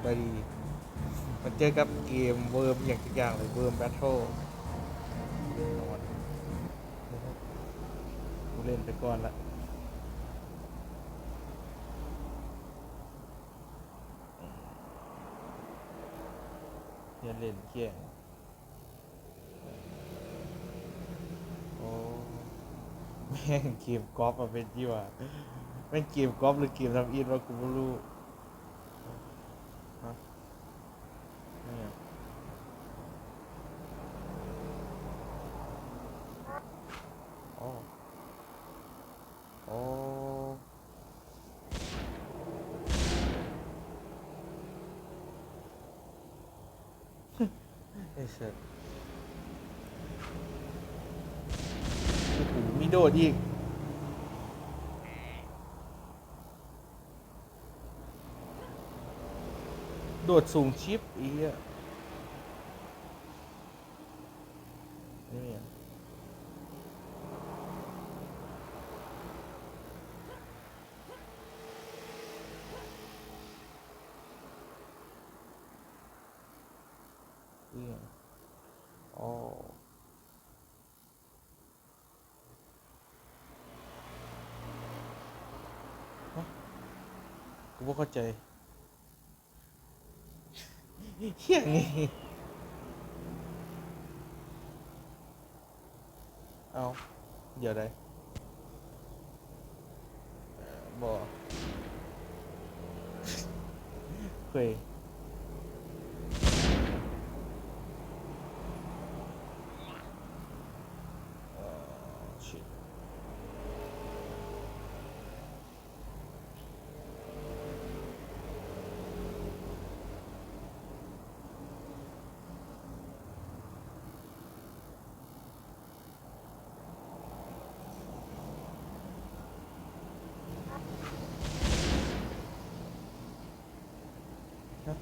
ไปดีมันเจอกับเกมเวิร์มอย่างทุกอย่างเลยเวิร์มแบทเทิลนอนกูเล่นไปก่อนละเรียนเล่นเกี่ยงโอ้แม่งเกมกอล์ฟมาเป็นที่ว่าแม่งเกมกอล์ฟหรือเกมทำอินวะกูไม่รู้ฮะเนี่ยอ๋ออ๋อไอ้เสร็จโอ้โหมีโดดอีกโดดสูงชิปอีกอ่ะนี่นี่อ๋อฮะกูไม่เข้าใจเฮี้ยงนี่เอาเดี๋ยวได้บ่เคยชิบฮะ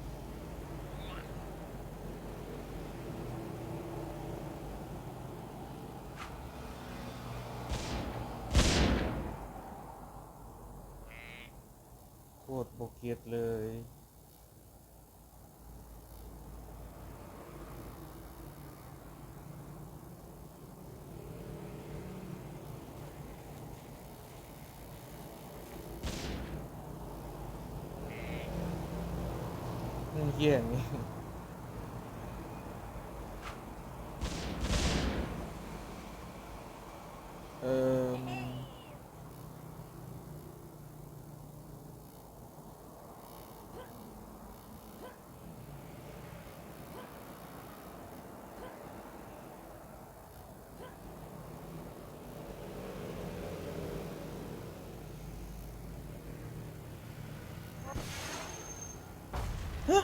โคตรโบเกียตเลยมันเฮี้ยงนี่เออฮะ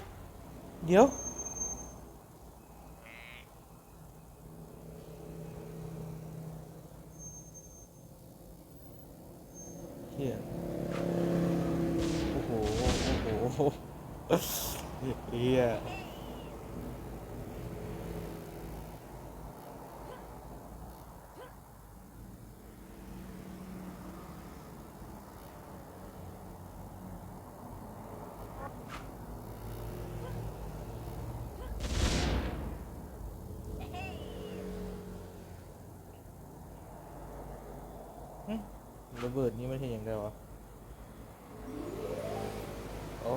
เดี๋ยวเฮี้ยโอ้โหโอ้โหเฮี้ยระเบิดนี่มันเห็นอย่างไรวะโอ้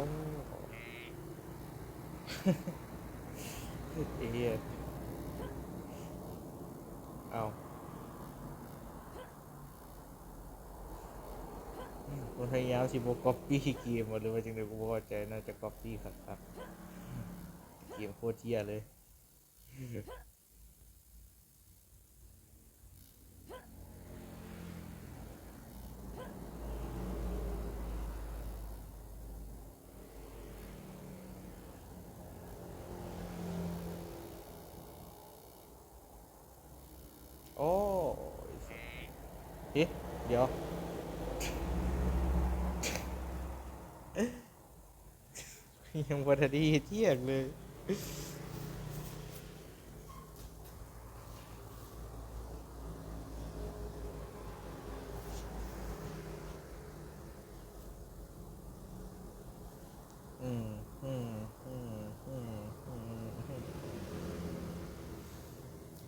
เฮี้ยเอาคนพยายามสิบก๊อปปี้เกมมาเลยว่าจังเลยกูบ่เข้าใจน่าจะก๊อปปี้ครับเกมโคตรเฮี้ยเลยโอ้เฮ้ยเดี๋ยว ยังวันดีเที่ยงเลย มอืมอืมอืมอืม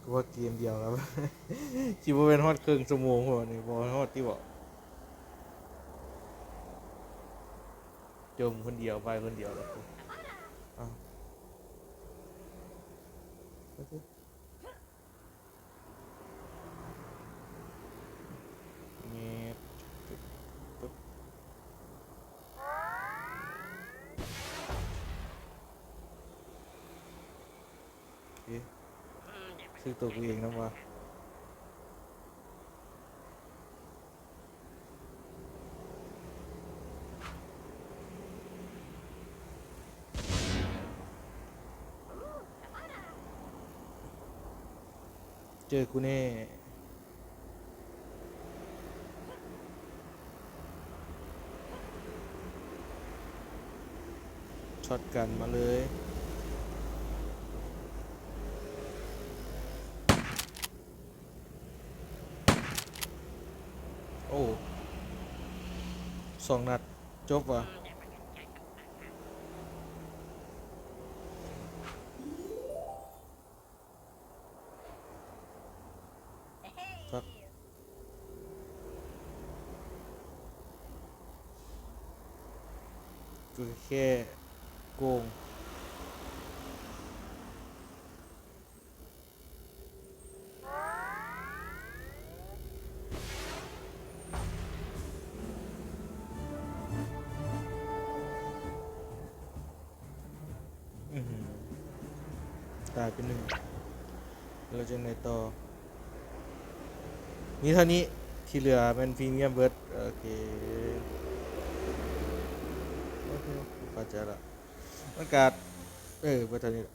ก็ว่าเกมเดียวครับคิดว่าเป็นฮอดครึ่งชั่วโมงพอนี่บอฮอดที่บอกจมคนเดียวไปคนเดียวแล้วกูอ้าวโอเคเงี้ยปึ๊บโอเคซื้อตัวกูเองนะวะเจอกูแน่ช็อตกันมาเลยโอ้2 นัดจบว่ะฟักกูแค่โกงอื้อหือตายไป1เราจะไหนต่อมีเท่านี้ที่เหลือเป็นพรีเมียมเบิร์ดโอเคโอเคเข้าใจละมันการเบิร์ดเท่านี้แหละ